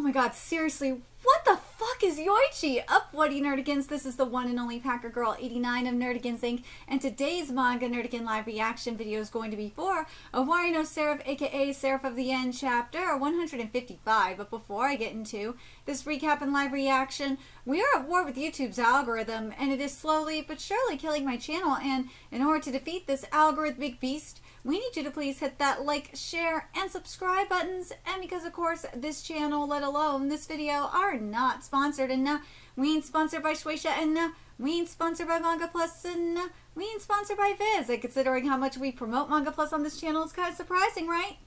my god, seriously, what the fuck is Yoichi? Up, Woody Nerdigans, this is the one and only Packer Girl 89 of Nerdigans Inc. And today's Manga Nerdigan live reaction video is going to be for Owari no Seraph, aka Seraph of the End, chapter 155. But before I get into this recap and live reaction, we are at war with YouTube's algorithm, and it is slowly but surely killing my channel. And in order to defeat this algorithmic beast, we need you to please hit that like, share, and subscribe buttons. And because, of course, this channel, let alone this video, are not sponsored. And we ain't sponsored by Shueisha. And we ain't sponsored by Manga Plus. And we ain't sponsored by Viz. And considering how much we promote Manga Plus on this channel, it's kind of surprising, right?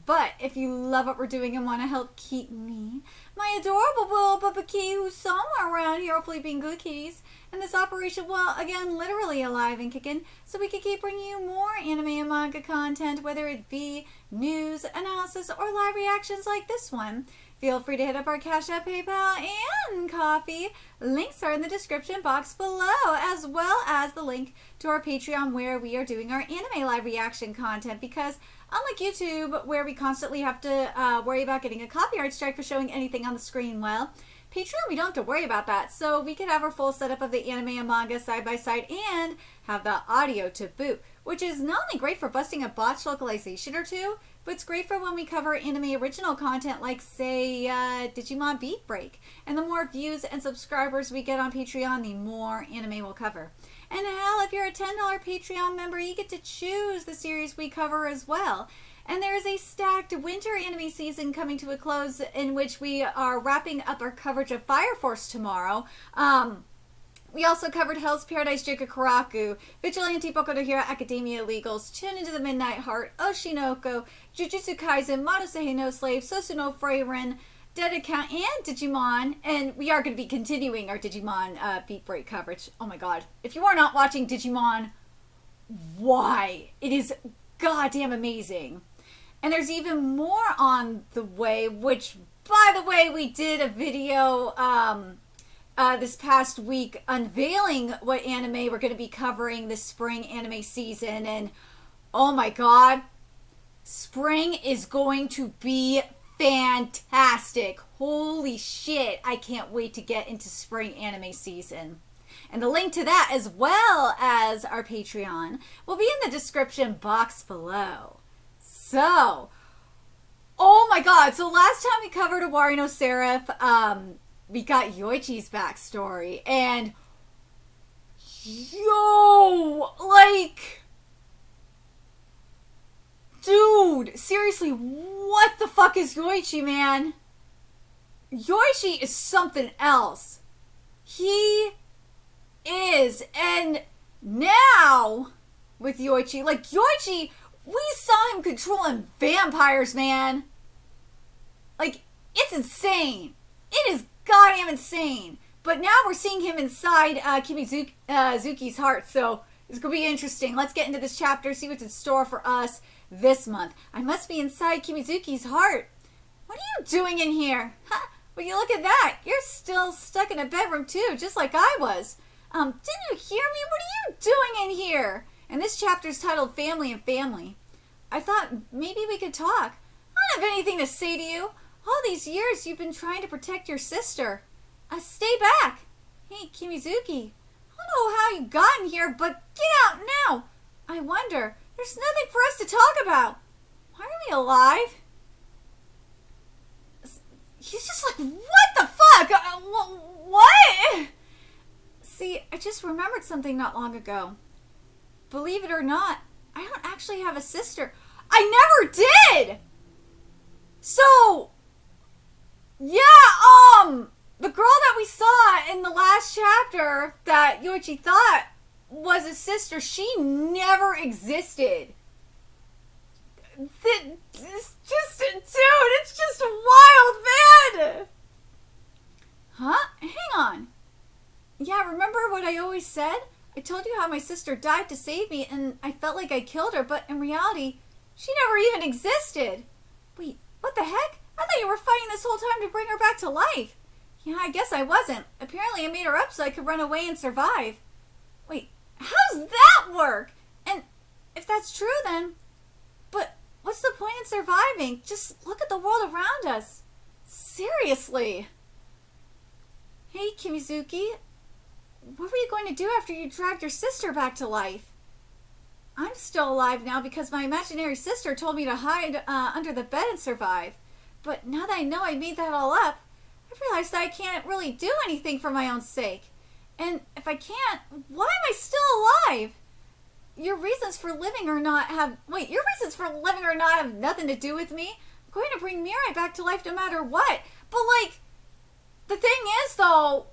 But if you love what we're doing and want to help keep me, my adorable little Bubba Key, who's somewhere around here, hopefully being good kitties, and this operation, well, again, literally alive and kicking, so we can keep bringing you more anime and manga content, whether it be news, analysis, or live reactions like this one. Feel free to hit up our Cash App, PayPal, and Coffee. Links are in the description box below, as well as the link to our Patreon where we are doing our anime live reaction content, because unlike YouTube, where we constantly have to worry about getting a copyright strike for showing anything on the screen, well, Patreon, we don't have to worry about that. So we can have our full setup of the anime and manga side by side and have the audio to boot, which is not only great for busting a botched localization or two, but it's great for when we cover anime original content like, say, Digimon Beat Break. And the more views and subscribers we get on Patreon, the more anime we'll cover. And hell, if you're a $10 Patreon member, you get to choose the series we cover as well. And there is a stacked winter anime season coming to a close, in which we are wrapping up our coverage of Fire Force tomorrow. We also covered Hell's Paradise Jigakuraku, Vigilante Boku no Hero Academia Illegals, Tune into the Midnight Heart, Oshinoko, Jujutsu Kaisen, Madosehe no Slave, Sosu no Frieren, Dead Account, and Digimon. And we are going to be continuing our Digimon Beat Break coverage. Oh my god. If you are not watching Digimon, why? It is goddamn amazing. And there's even more on the way, which, by the way, we did a video this past week unveiling what anime we're going to be covering this spring anime season. And oh my god, spring is going to be fantastic. Holy shit, I can't wait to get into spring anime season. And the link to that, as well as our Patreon, will be in the description box below. So, oh my god, so last time we covered Owari no Seraph, we got Yoichi's backstory, and yo, like, dude, seriously, what the fuck is Yoichi, man? Yoichi is something else. He is, and now with Yoichi, like, Yoichi, we saw him controlling vampires, man. Like, it's insane. It is goddamn insane. But now we're seeing him inside Kimizuki's heart, so it's going to be interesting. Let's get into this chapter, see what's in store for us this month. I must be inside Kimizuki's heart. What are you doing in here? Huh? Well, you look at that. You're still stuck in a bedroom, too, just like I was. Didn't you hear me? What are you doing in here? And this chapter is titled Family and Family. I thought maybe we could talk. I don't have anything to say to you. All these years you've been trying to protect your sister. Stay back. Hey, Kimizuki. I don't know how you got in here, but get out now. I wonder. There's nothing for us to talk about. Why are we alive? He's just like, what the fuck? What? See, I just remembered something not long ago. Believe it or not, I don't actually have a sister. I never did! So, yeah, the girl that we saw in the last chapter that Yoichi thought was a sister, she never existed. It's just, dude, it's just wild, man! Huh? Hang on. Yeah, remember what I always said? I told you how my sister died to save me, and I felt like I killed her, but in reality, she never even existed. Wait, what the heck? I thought you were fighting this whole time to bring her back to life. Yeah, I guess I wasn't. Apparently I made her up so I could run away and survive. Wait, how does that work? And if that's true then, but what's the point in surviving? Just look at the world around us. seriously. Hey, Kimizuki. What were you going to do after you dragged your sister back to life? I'm still alive now because my imaginary sister told me to hide under the bed and survive. But now that I know I made that all up, I realized that I can't really do anything for my own sake. And if I can't, why am I still alive? Your reasons for living or not have nothing to do with me. I'm going to bring Mirai back to life no matter what. But like, the thing is though,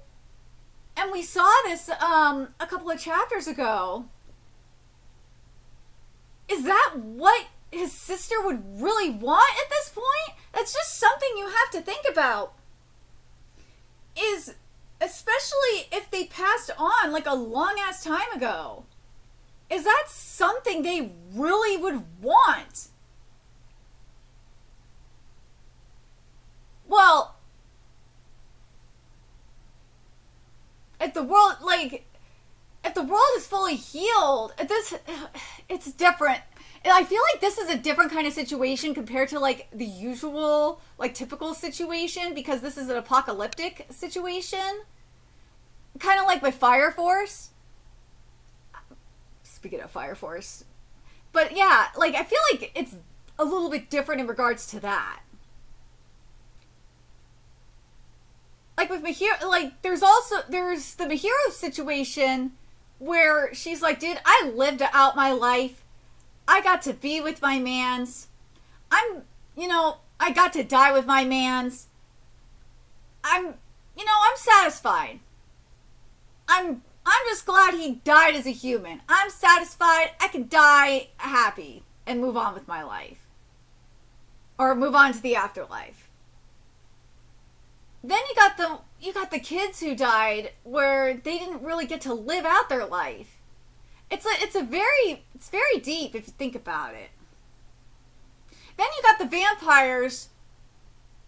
and we saw this a couple of chapters ago, is that what his sister would really want at this point? That's just something you have to think about. Is, especially if they passed on like a long ass time ago, is that something they really would want? Well, if the world is fully healed, it's different. And I feel like this is a different kind of situation compared to like the usual, like typical situation, because this is an apocalyptic situation. Kind of like with Fire Force. Speaking of Fire Force. But yeah, like I feel like it's a little bit different in regards to that. Like with Mahiro, like there's the Mahiro situation where she's like, dude, I lived out my life. I got to be with my mans. I got to die with my mans. I'm satisfied. I'm just glad he died as a human. I'm satisfied. I can die happy and move on with my life. Or move on to the afterlife. Then you got the kids who died where they didn't really get to live out their life. It's very deep if you think about it. Then you got the vampires.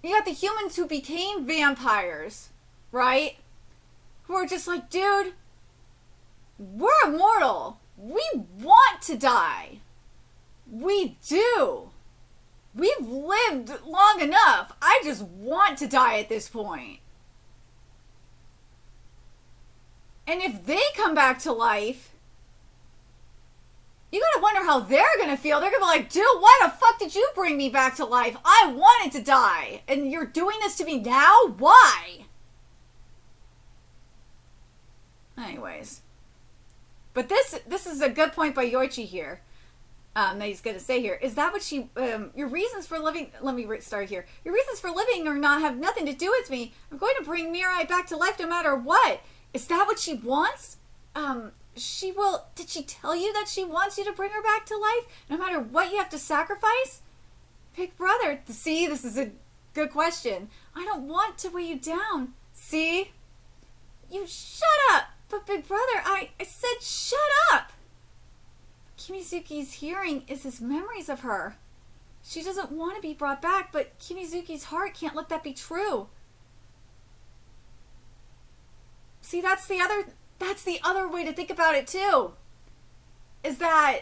You got the humans who became vampires, right? Who are just like, dude, we're immortal. We want to die. We do. We've lived long enough. I just want to die at this point. And if they come back to life, you gotta wonder how they're gonna feel. They're gonna be like, dude, why the fuck did you bring me back to life? I wanted to die. And you're doing this to me now? Why? Anyways. But this is a good point by Yoichi here. That he's gonna say here. Is that what she, your reasons for living, let me start here. Your reasons for living or not have nothing to do with me. I'm going to bring Mirai back to life no matter what. Is that what she wants? Did she tell you that she wants you to bring her back to life? No matter what you have to sacrifice? Big brother, see, this is a good question. I don't want to weigh you down. See? You shut up! But big brother, I said shut up! Kimizuki's hearing is his memories of her. She doesn't want to be brought back, but Kimizuki's heart can't let that be true. See, that's the other way to think about it too. Is that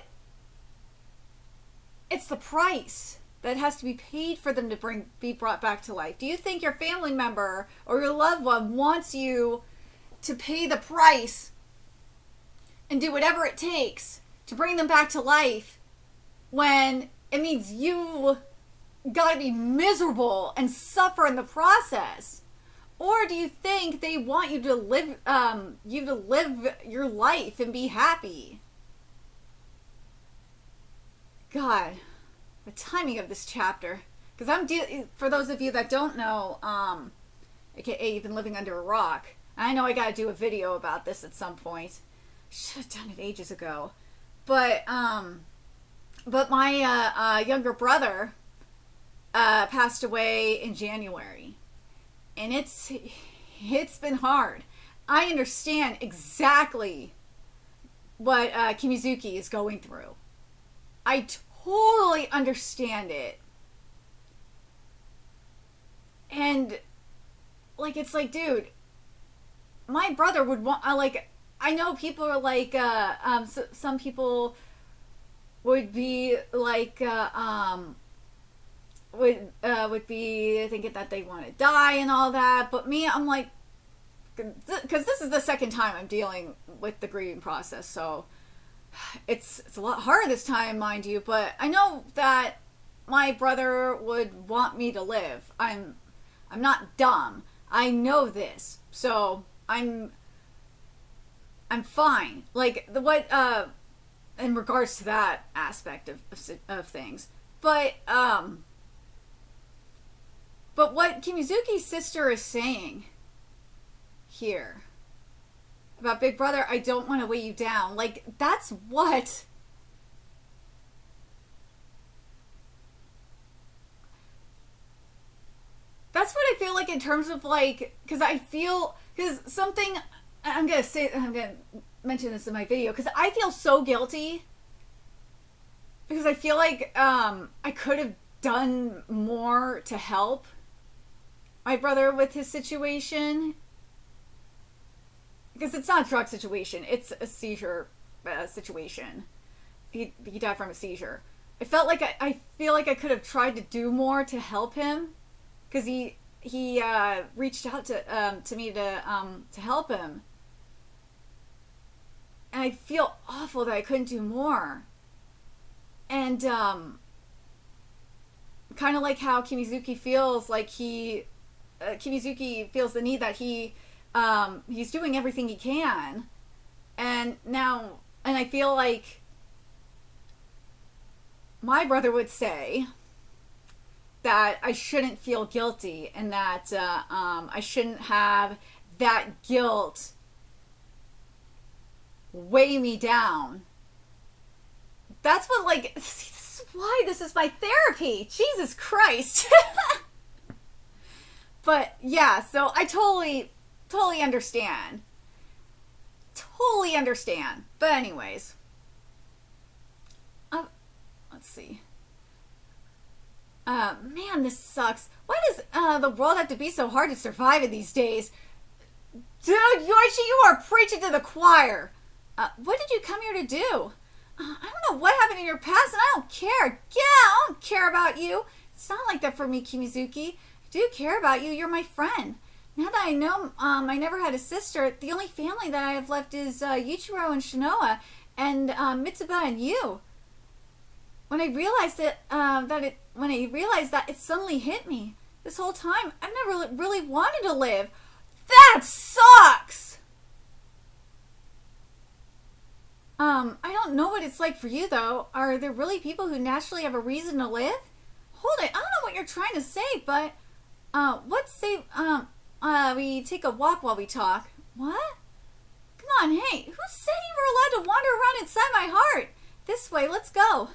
it's the price that has to be paid for them to be brought back to life. Do you think your family member or your loved one wants you to pay the price and do whatever it takes to bring them back to life when it means you gotta be miserable and suffer in the process? Or do you think they want you to live your life and be happy? God, the timing of this chapter. Because for those of you that don't know, aka you've been living under a rock. I know I gotta do a video about this at some point. Should have done it ages ago. But my younger brother passed away in January. And it's been hard. I understand exactly what Kimizuki is going through. I totally understand it. And like, it's like, dude, my brother would want, I know people are like, some people would be like, would be thinking that they want to die and all that. But me, I'm like, because this is the second time I'm dealing with the grieving process, so it's a lot harder this time, mind you. But I know that my brother would want me to live. I'm not dumb. I know this, so I'm fine. Like in regards to that aspect of things, but what Kimizuki's sister is saying here about Big Brother, I don't want to weigh you down. Like, that's what. That's what I feel like in terms of, like, because something, I'm going to mention this in my video, because I feel so guilty, because I feel like I could have done more to help my brother with his situation. Because it's not a drug situation, it's a seizure situation. He died from a seizure. I feel like I could have tried to do more to help him, because he reached out to me to help him, and I feel awful that I couldn't do more. And kind of like how Kimizuki feels like Kimizuki feels the need that he's doing everything he can, and I feel like my brother would say that I shouldn't feel guilty, and that I shouldn't have that guilt weigh me down. That's what, like, this is why this is my therapy. Jesus Christ. But yeah, so I totally understand. Totally understand. But anyways, let's see. Man, this sucks. Why does the world have to be so hard to survive in these days? Dude, Yoichi, you are preaching to the choir. What did you come here to do? I don't know what happened in your past, and I don't care. Yeah, I don't care about you. It's not like that for me, Kimizuki. I do care about you. You're my friend. Now that I know I never had a sister, the only family that I have left is Yuichiro and Shinoa, and Mitsuba and you. When I realized that, it suddenly hit me. This whole time, I've never really wanted to live. That sucks! I don't know what it's like for you, though. Are there really people who naturally have a reason to live? Hold it, I don't know what you're trying to say, but, we take a walk while we talk. What? Come on, hey, who said you were allowed to wander around inside my heart? This way, let's go.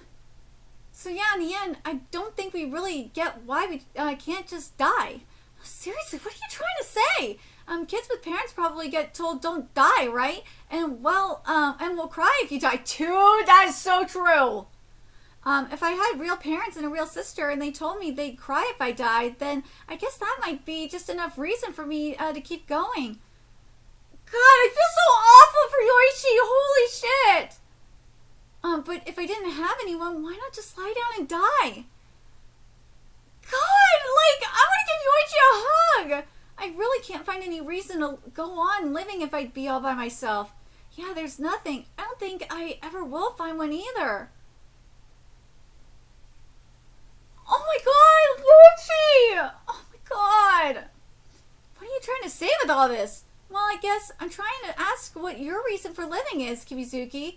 So yeah, in the end, I don't think we really get why we can't just die. Seriously, what are you trying to say? Kids with parents probably get told don't die, right? And and we'll cry if you die too. That is so true. If I had real parents and a real sister and they told me they'd cry if I died, then I guess that might be just enough reason for me to keep going. God, I feel so awful for Yoichi. Holy shit. But if I didn't have anyone, why not just lie down and die? God, like, I want to give Yoichi a hug. I really can't find any reason to go on living if I'd be all by myself. Yeah, there's nothing. I don't think I ever will find one either. Oh my God, Yoichi! Oh my God. What are you trying to say with all this? Well, I guess I'm trying to ask what your reason for living is, Kimizuki.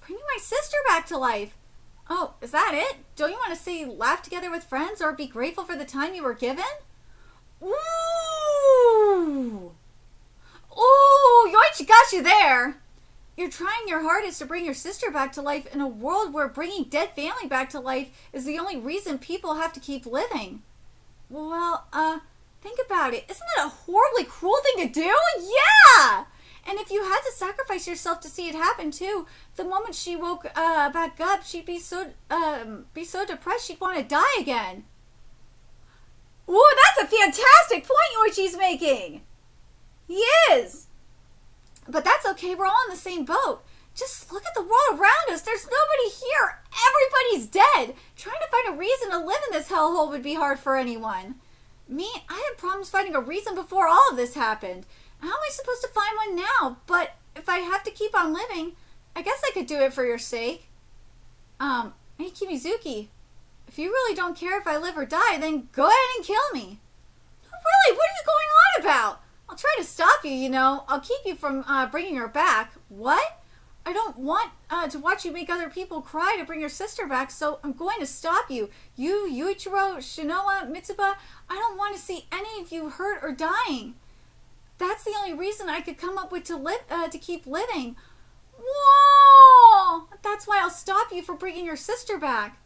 Bringing my sister back to life. Oh, is that it? Don't you want to say laugh together with friends or be grateful for the time you were given? Ooh! Ooh, Yoichi got you there. You're trying your hardest to bring your sister back to life in a world where bringing dead family back to life is the only reason people have to keep living. Well, think about it. Isn't that a horribly cruel thing to do? Yeah! And if you had to sacrifice yourself to see it happen too, the moment she woke back up, she'd be so depressed she'd want to die again. Ooh, that's a fantastic point Yoichi's making. He is. But that's okay, we're all in the same boat. Just look at the world around us. There's nobody here. Everybody's dead. Trying to find a reason to live in this hellhole would be hard for anyone. Me, I had problems finding a reason before all of this happened. How am I supposed to find one now? But if I have to keep on living, I guess I could do it for your sake. Hey, Kimizuki, if you really don't care if I live or die, then go ahead and kill me. Really? What are you going on about? I'll try to stop you, you know. I'll keep you from bringing her back. What? I don't want to watch you make other people cry to bring your sister back, so I'm going to stop you. You, Yuichiro, Shinoa, Mitsuba, I don't want to see any of you hurt or dying. That's the only reason I could come up with to keep living. Whoa! That's why I'll stop you from bringing your sister back.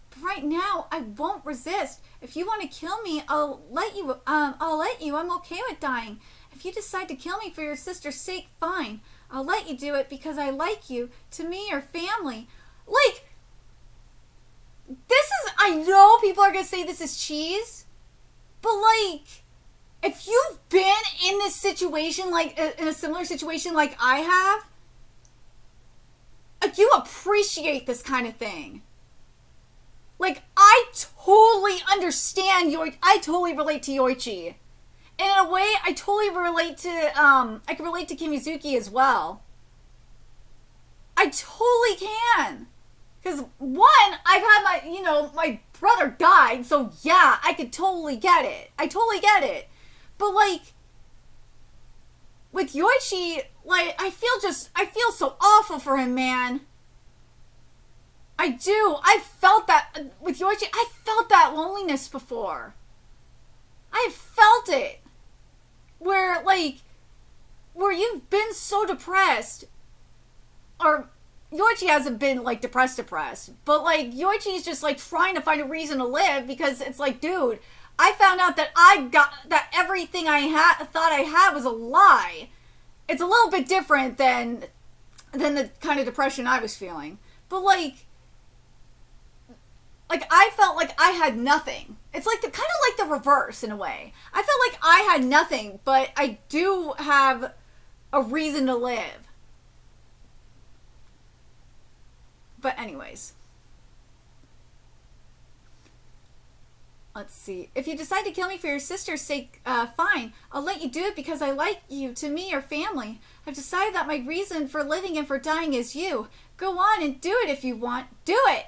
But right now, I won't resist. If you want to kill me, I'll let you. I'm okay with dying. If you decide to kill me for your sister's sake, fine. I'll let you do it because I like you. To me, your family. Like, this is, I know people are going to say this is cheese, but like, if you've been in this situation, like, in a similar situation like I have, like, you appreciate this kind of thing. Like, I totally understand I totally relate to Yoichi. And in a way, I totally relate to, I can relate to Kimizuki as well. I totally can. Because, one, I've had my brother died, so yeah, I could totally get it. I totally get it. But, like, with Yoichi, like, I feel so awful for him, man. I do. I felt that, with Yoichi, I felt that loneliness before. I have felt it. Where you've been so depressed, or Yoichi hasn't been, like, depressed, but, like, Yoichi's just, like, trying to find a reason to live, because it's like, dude, I found out that that everything I thought I had was a lie. It's a little bit different than the kind of depression I was feeling. But, like, I felt like I had nothing. It's like kind of like the reverse in a way. I felt like I had nothing, but I do have a reason to live. But anyways. Let's see. If you decide to kill me for your sister's sake, fine. I'll let you do it because I like you. To me, your family. I've decided that my reason for living and for dying is you. Go on and do it if you want. Do it!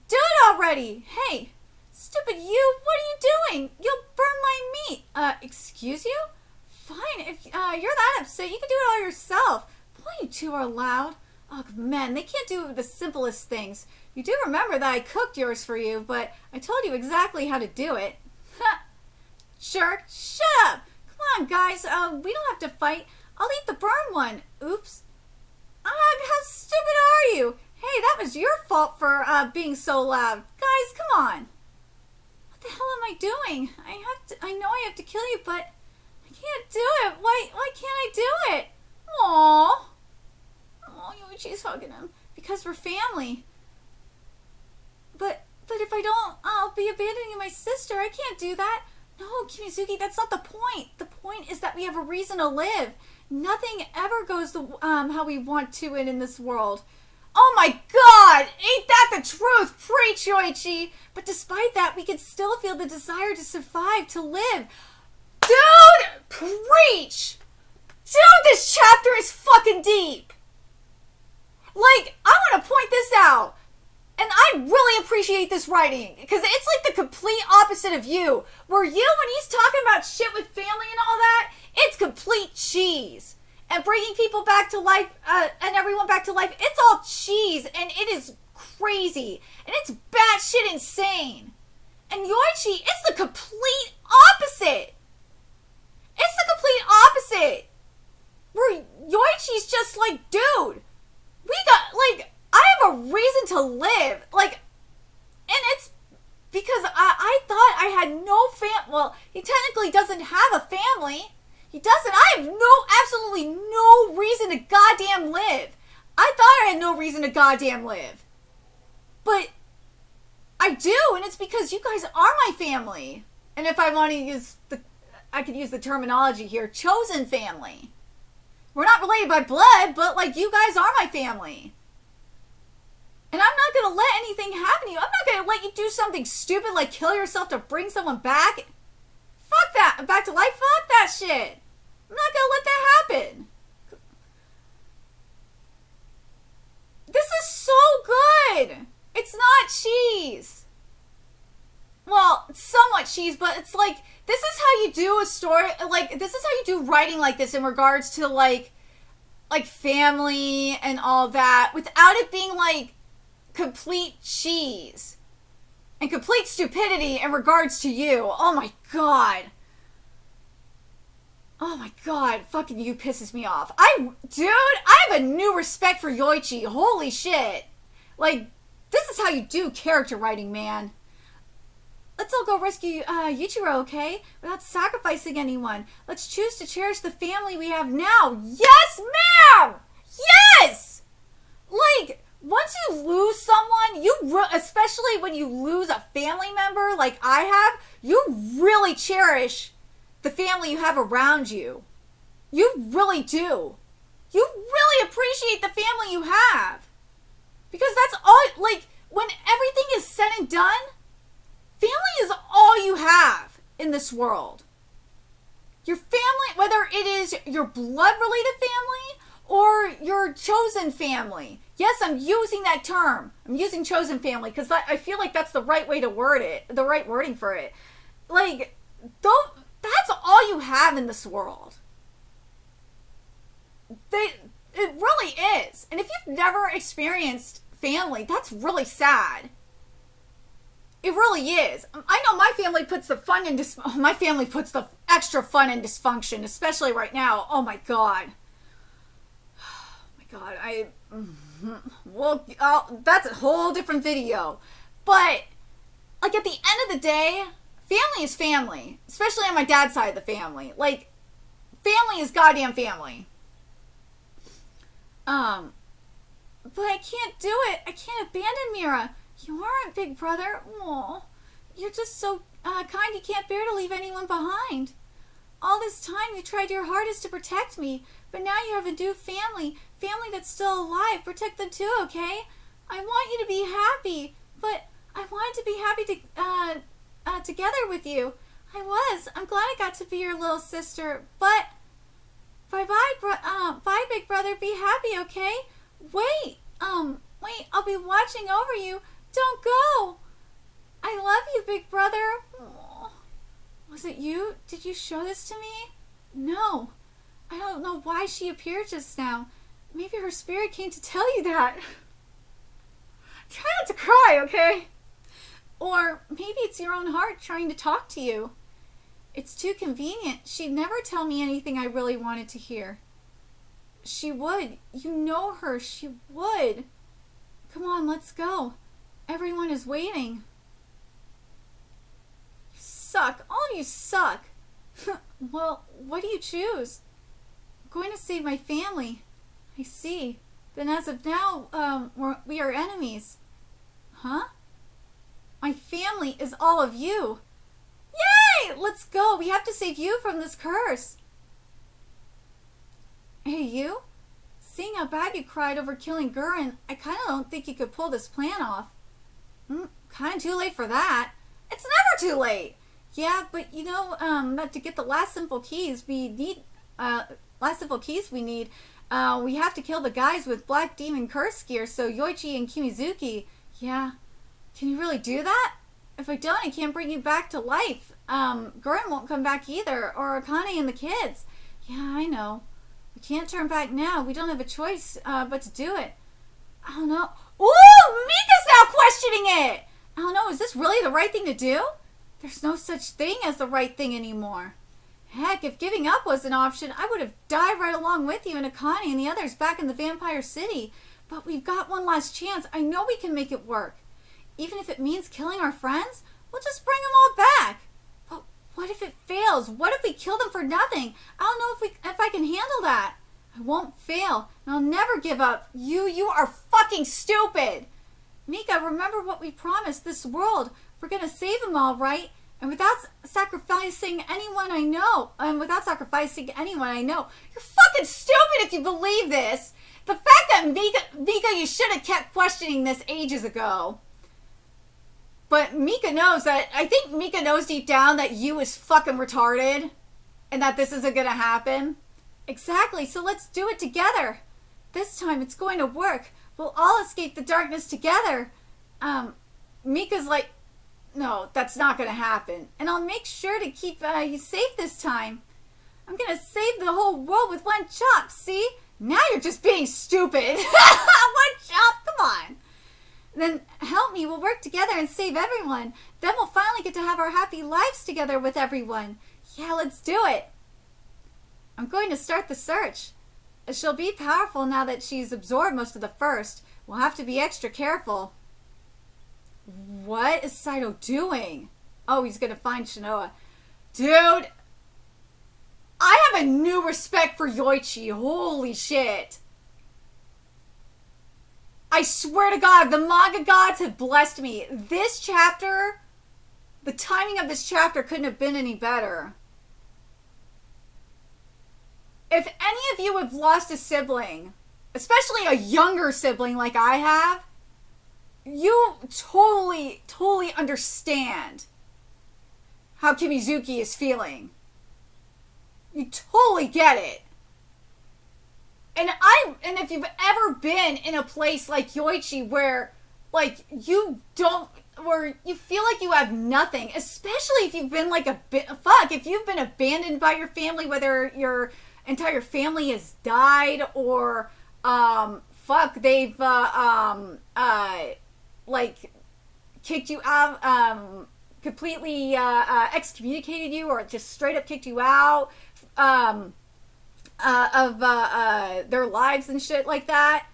Do it already! Hey! Stupid you! What are you doing? You'll burn my meat! Excuse you? Fine, if you're that upset, you can do it all yourself. Boy, you two are loud. Oh, man, they can't do the simplest things. You do remember that I cooked yours for you, but I told you exactly how to do it. Ha! Jerk, shut up! Come on, guys, we don't have to fight. I'll eat the burned one. Oops. How stupid are you? Hey, that was your fault for being so loud. Guys, come on. What the hell am I doing? I know I have to kill you, but I can't do it. Why can't I do it? Aww. Oh, Yoichi's hugging him. Because we're family. But if I don't, I'll be abandoning my sister. I can't do that. No, Kimizuki, that's not the point. The point is that we have a reason to live. Nothing ever goes how we want to in this world. Oh my god! Ain't that the truth? Preach, Yoichi! But despite that, we can still feel the desire to survive, to live. Dude! Preach! Dude, this chapter is fucking deep! Like, I want to point this out. And I really appreciate this writing. Because it's like the complete opposite of you. Where you, when he's talking about shit with family and all that, it's complete cheese. And bringing people back to life, and everyone back to life, it's all cheese, and it is crazy, and it's batshit insane. And Yoichi, it's the complete opposite. It's the complete opposite. Where Yoichi's just like, dude, we got, like, I have a reason to live. Like, and it's because I thought I had no well, he technically doesn't have a family. He doesn't. I have absolutely no reason to goddamn live. I thought I had no reason to goddamn live. But I do, and it's because you guys are my family. And if I want to use I could use the terminology here, chosen family. We're not related by blood, but, like, you guys are my family. And I'm not going to let anything happen to you. I'm not going to let you do something stupid like kill yourself to bring someone back. Fuck that. Back to life? Fuck that shit. I'm not going to let that happen. This is so good. It's not cheese. Well, it's somewhat cheese, but it's like, this is how you do a story. Like, this is how you do writing like this in regards to, like family and all that, without it being, like, complete cheese and complete stupidity in regards to you. Oh my god. Oh my god. Fucking you pisses me off. Dude, I have a new respect for Yoichi. Holy shit. Like, this is how you do character writing, man. Let's all go rescue Yuichiro, okay? Without sacrificing anyone. Let's choose to cherish the family we have now. Yes, ma'am! Yes! Like, once you lose someone, especially when you lose a family member like I have, you really cherish the family you have around you. You really do. You really appreciate the family you have. Because that's all, like, when everything is said and done, family is all you have in this world. Your family, whether it is your blood-related family or your chosen family. Yes, I'm using that term. I'm using chosen family because I feel like that's the right way to word it, the right wording for it. Like, that's all you have in this world. It really is. And if you've never experienced family, that's really sad. It really is. I know my family puts the fun in my family puts the extra fun in dysfunction, especially right now. Oh my god. Oh my god. Well, that's a whole different video. But, like, at the end of the day, family is family. Especially on my dad's side of the family. Like, family is goddamn family. But I can't do it. I can't abandon Mira. You aren't, big brother. Aw, you're just so kind you can't bear to leave anyone behind. All this time you tried your hardest to protect me, but now you have a new family that's still alive. Protect them too, okay? I want you to be happy, but I wanted to be happy together with you. I'm glad I got to be your little sister, but bye, big brother. Be happy, okay? Wait, I'll be watching over you. Don't go. I love you, big brother. Aww. Was it you? Did you show this to me? No. I don't know why she appeared just now. Maybe her spirit came to tell you that. Try not to cry, okay? Or maybe it's your own heart trying to talk to you. It's too convenient. She'd never tell me anything I really wanted to hear. She would. You know her. She would. Come on, let's go. Everyone is waiting. You suck. All of you suck. Well, what do you choose? I'm going to save my family. I see. Then as of now, we are enemies. Huh? My family is all of you. Yay! Let's go. We have to save you from this curse. Hey, you? Seeing how bad you cried over killing Gurren, I kind of don't think you could pull this plan off. Kind of too late for that. It's never too late. Yeah, but you know, that to get the last simple keys we need, we have to kill the guys with Black Demon Curse gear, so Yoichi and Kimizuki. Yeah. Can you really do that? If I don't, I can't bring you back to life. Gurren won't come back either, or Akane and the kids. Yeah, I know. We can't turn back now. We don't have a choice but to do it. I don't know. Ooh, Mika's now questioning it! I don't know, is this really the right thing to do? There's no such thing as the right thing anymore. Heck, if giving up was an option, I would have died right along with you and Akane and the others back in the Vampire City. But we've got one last chance. I know we can make it work. Even if it means killing our friends, we'll just bring them all back. But what if it fails? What if we kill them for nothing? I don't know if I can handle that. I won't fail, and I'll never give up. You are fucking stupid. Mika, remember what we promised this world. We're gonna save them all, right? And without sacrificing anyone I know, you're fucking stupid if you believe this. The fact that Mika, you should have kept questioning this ages ago. But Mika knows that, I think Mika knows deep down that you is fucking retarded. And that this isn't gonna happen. Exactly, so let's do it together. This time it's going to work. We'll all escape the darkness together. Mika's like, no, that's not gonna happen. And I'll make sure to keep you safe this time. I'm gonna save the whole world with one chop, see? Now you're just being stupid. One chop, come on. Then help me, we'll work together and save everyone. Then we'll finally get to have our happy lives together with everyone. Yeah, let's do it. I'm going to start the search. She'll be powerful now that she's absorbed most of the first. We'll have to be extra careful. What is Saito doing? Oh, he's going to find Shinoa. Dude, I have a new respect for Yoichi. Holy shit. I swear to God, the manga gods have blessed me. This chapter, the timing of this chapter couldn't have been any better. If any of you have lost a sibling, especially a younger sibling like I have, you totally understand how Kimizuki is feeling. You totally get it. And if you've ever been in a place like Yoichi where like you feel like you have nothing, especially if you've been like if you've been abandoned by your family, whether your entire family has died or they've like kicked you out, completely excommunicated you, or just straight up kicked you out of their lives and shit like that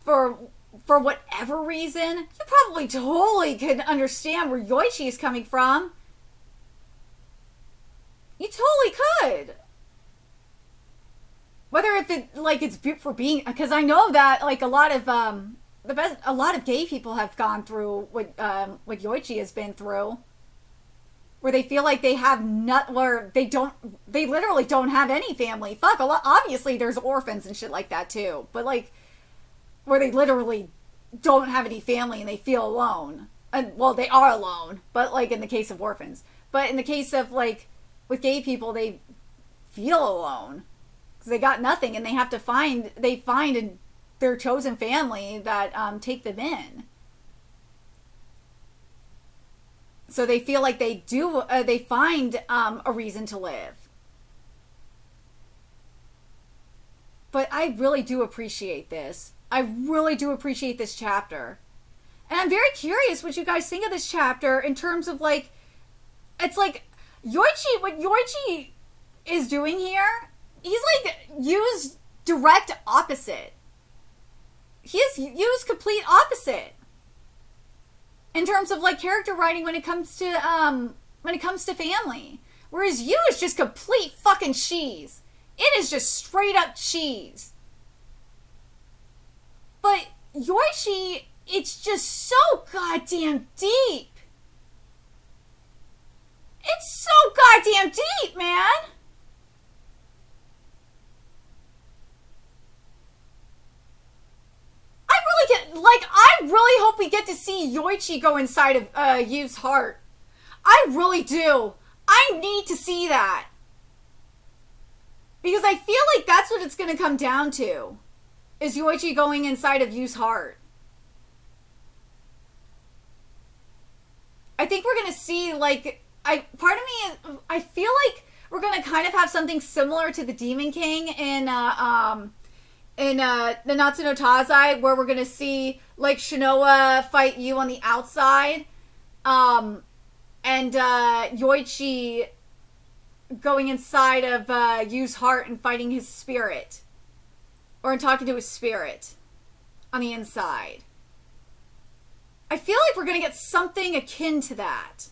for whatever reason, you probably totally could understand where Yoichi is coming from. You totally could. Whether if it's for being, because I know that like a lot of gay people have gone through what Yoichi has been through, where they feel like they have they literally don't have any family. Fuck, obviously there's orphans and shit like that too, but like where they literally don't have any family and they feel alone. And well, they are alone, but like in the case of orphans, but in the case of like with gay people, they feel alone. They got nothing, and they have to find their chosen family that take them in. So they feel like they find a reason to live. But I really do appreciate this. I really do appreciate this chapter. And I'm very curious what you guys think of this chapter in terms of like, it's like what Yoichi is doing here. He's like used direct opposite. He's used complete opposite in terms of like character writing when it comes to family. Whereas you is just complete fucking cheese. It is just straight up cheese. But Yoichi, it's just so goddamn deep. It's so goddamn deep, man. I really hope we get to see Yoichi go inside of Yu's heart. I really do. I need to see that. Because I feel like that's what it's going to come down to. Is Yoichi going inside of Yu's heart. I think we're going to see, like, I feel like we're going to kind of have something similar to the Demon King in the Natsu no Taizai, where we're going to see, like, Shinoa fight Yu on the outside, and Yoichi going inside of Yu's heart and fighting his spirit. Or talking to his spirit on the inside. I feel like we're going to get something akin to that.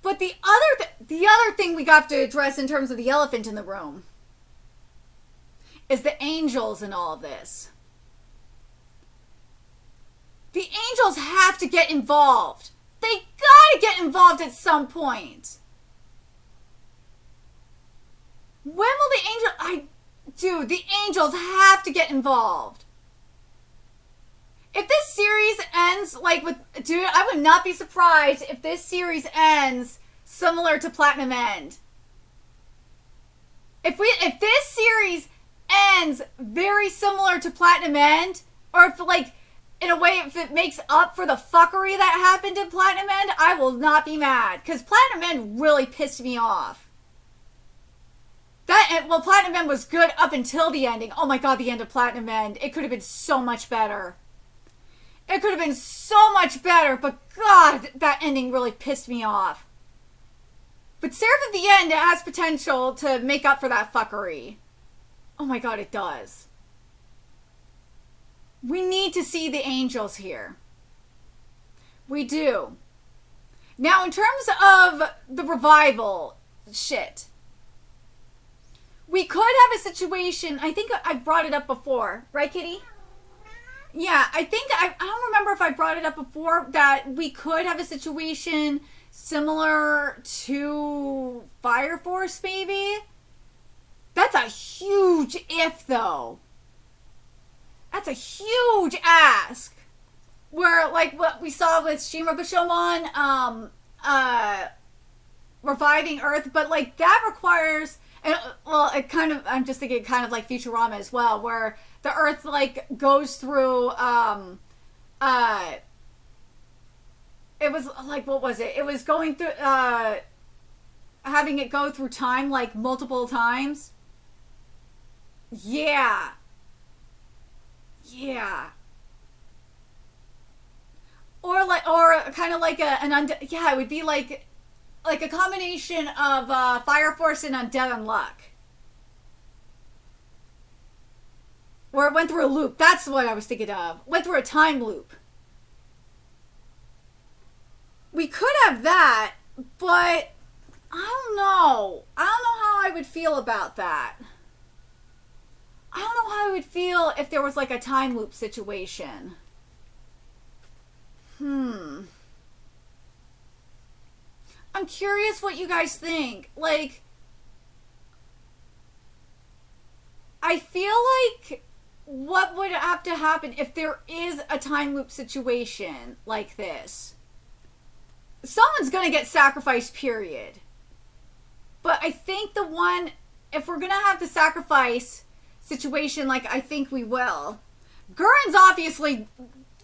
But the other thing we got to address in terms of the elephant in the room is the angels in all of this. The angels have to get involved. They gotta get involved at some point. When will the Dude, the angels have to get involved. If this series ends like with... Dude, I would not be surprised if this series ends similar to Platinum End. If this series ends very similar to Platinum End, or if, like, in a way, if it makes up for the fuckery that happened in Platinum End, I will not be mad. Because Platinum End really pissed me off. Platinum End was good up until the ending. Oh my god, the end of Platinum End. It could have been so much better. It could have been so much better, but god, that ending really pissed me off. But Seraph at the end has potential to make up for that fuckery. Oh my god, it does. We need to see the angels here. We do. Now, in terms of the revival shit, we could have a situation, I think I've brought it up before, right, Kitty? Yeah, I don't remember if I brought it up before, that we could have a situation similar to Fire Force, maybe? That's a huge if, though. That's a huge ask. Where, like, what we saw with Shinra Bishoman, reviving Earth, but, like, that requires... And, well, I'm just thinking kind of like Futurama as well, where the Earth, like, goes through, it was, like, what was it? It was going through, having it go through time, like, multiple times. Yeah. Yeah. Or kind of like it would be like a combination of Fire Force and Undead Unluck. Where it went through a loop. That's what I was thinking of. Went through a time loop. We could have that, but I don't know. I don't know how I would feel about that. I don't know how I would feel if there was like a time loop situation. I'm curious what you guys think. Like, I feel like what would have to happen if there is a time loop situation like this? Someone's gonna get sacrificed, period. But I think if we're gonna have the sacrifice situation, like I think we will, Gurren's obviously...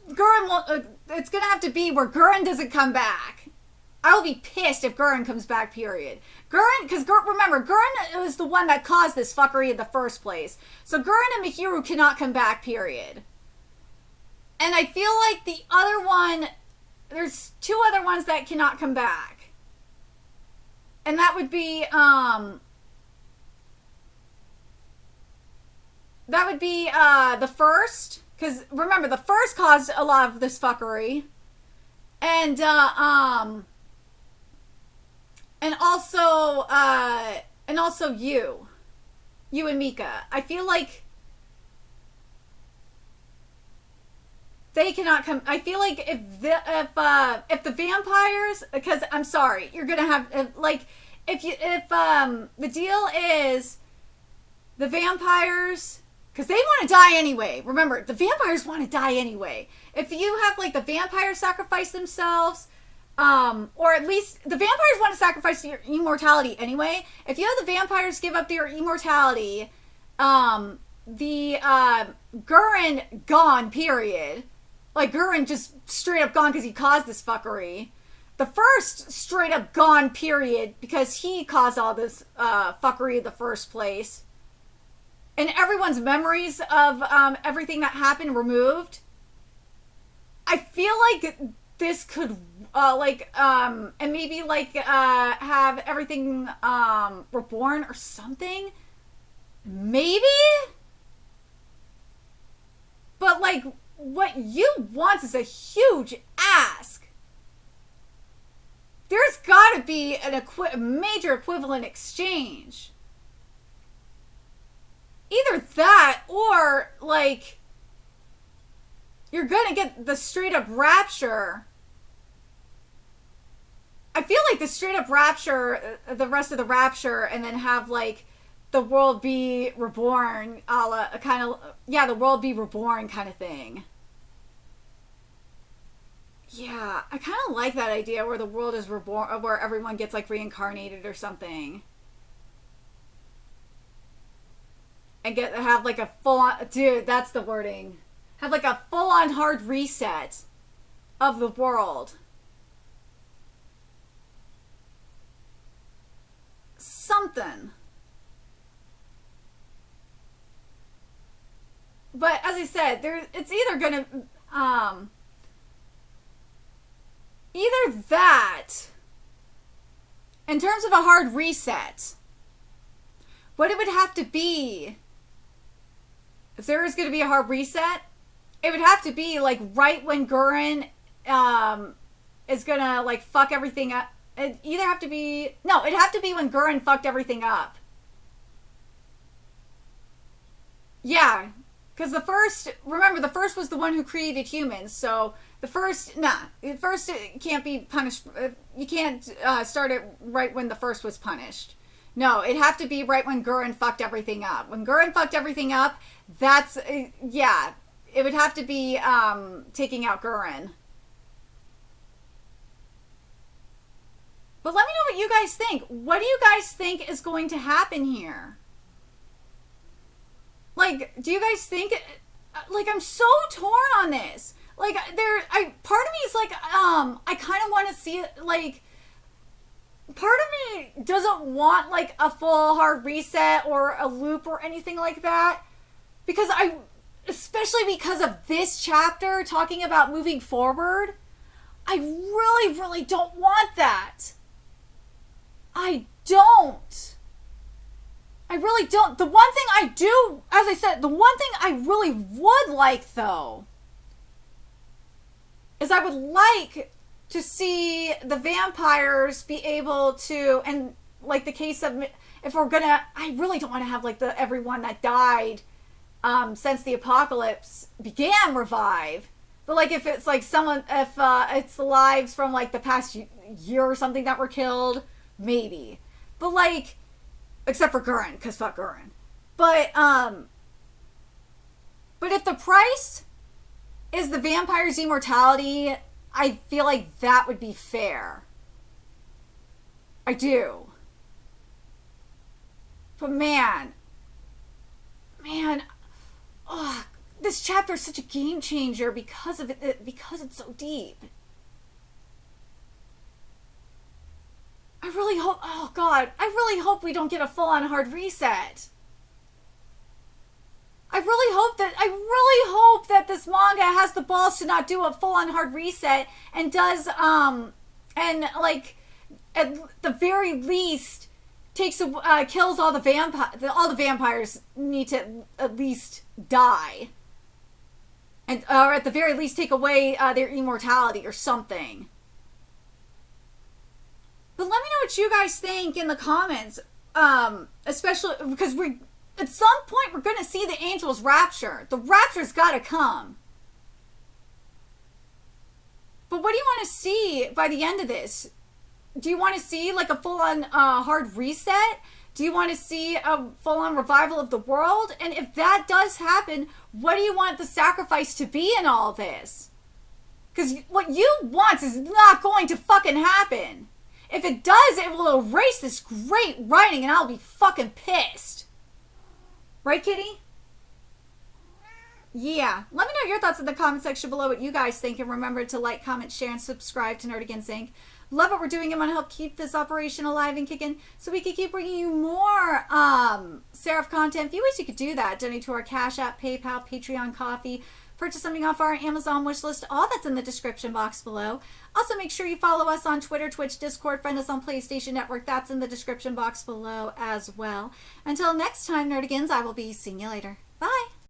Gurren won't... it's gonna have to be where Gurren doesn't come back. I will be pissed if Gurren comes back, period. Remember, Gurren was the one that caused this fuckery in the first place. So Gurren and Mihiru cannot come back, period. And I feel like the other one... There's two other ones that cannot come back. And that would be, the first. Because, remember, the first caused a lot of this fuckery. And also you. You and Mika. I feel like they cannot come. I feel like if the vampires, because I'm sorry, you're gonna have if the deal is the vampires, because they want to die anyway. Remember, the vampires want to die anyway. If you have like the vampires sacrifice themselves, or at least the vampires want to sacrifice their immortality anyway. If you have the vampires give up their immortality, the Gurren gone, period. Like, Gurren just straight up gone because he caused this fuckery. The first straight up gone, period, because he caused all this fuckery in the first place. And everyone's memories of everything that happened removed. I feel like this could, and maybe, have everything reborn or something. Maybe? But, like... What you want is a huge ask. There's got to be a major equivalent exchange. Either that or, like, you're gonna get the straight up rapture. I feel like the straight up rapture, the rest of the rapture, and then have like the world be reborn, a la kind of, yeah, the world be reborn kind of thing. Yeah, I kind of like that idea where the world is reborn, where everyone gets like reincarnated or something. And have like a full on, dude, that's the wording. Have like a full on hard reset of the world. Something. But as I said, it's either gonna either that, in terms of a hard reset, what it would have to be, if there is going to be a hard reset, it would have to be like right when Gurren is gonna like fuck everything up. It'd either have to be, no, it'd have to be when Gurren fucked everything up. Yeah, because remember, the first was the one who created humans, so the first it can't be punished. You can't start it right when the first was punished. No, it'd have to be right when Gurren fucked everything up. When Gurren fucked everything up, that's, yeah, it would have to be taking out Gurren. But let me know what you guys think. What do you guys think is going to happen here? Like, do you guys think, like, I'm so torn on this. Like, part of me is like, I kind of want to see it, like, part of me doesn't want, like, a full hard reset or a loop or anything like that. Because especially because of this chapter talking about moving forward, I really, really don't want that. I don't. I really don't. The one thing I do, as I said, the one thing I really would like, though, is I would like to see the vampires be able to, and like the case of, if we're gonna, I really don't want to have like everyone that died since the apocalypse began revive. But like if it's like someone, if it's lives from like the past year or something that were killed, maybe. But like, except for Gurren, because fuck Gurren. But if the price is the vampire's immortality, I feel like that would be fair. I do. But man, oh, this chapter is such a game changer because of it, because it's so deep. I really hope, oh God, I really hope we don't get a full-on hard reset. I really hope that this manga has the balls to not do a full-on hard reset and does, and like, at the very least, kills all the vampires need to at least die. And, or at the very least take away their immortality or something. But let me know what you guys think in the comments, especially because at some point we're going to see the angels rapture. The rapture's got to come. But what do you want to see by the end of this? Do you want to see like a full-on hard reset? Do you want to see a full-on revival of the world? And if that does happen, what do you want the sacrifice to be in all this? Because what you want is not going to fucking happen. If it does, it will erase this great writing and I'll be fucking pissed. Right, kitty? Yeah. Let me know your thoughts in the comment section below, what you guys think. And remember to like, comment, share, and subscribe to Nerd Against Inc. Love what we're doing and want to help keep this operation alive and kicking so we can keep bringing you more Seraph content. A few ways you could do that. Donate to our Cash App, PayPal, Patreon, Coffee. Purchase something off our Amazon wishlist. All that's in the description box below. Also, make sure you follow us on Twitter, Twitch, Discord. Friend us on PlayStation Network. That's in the description box below as well. Until next time, Nerdigans, I will be seeing you later.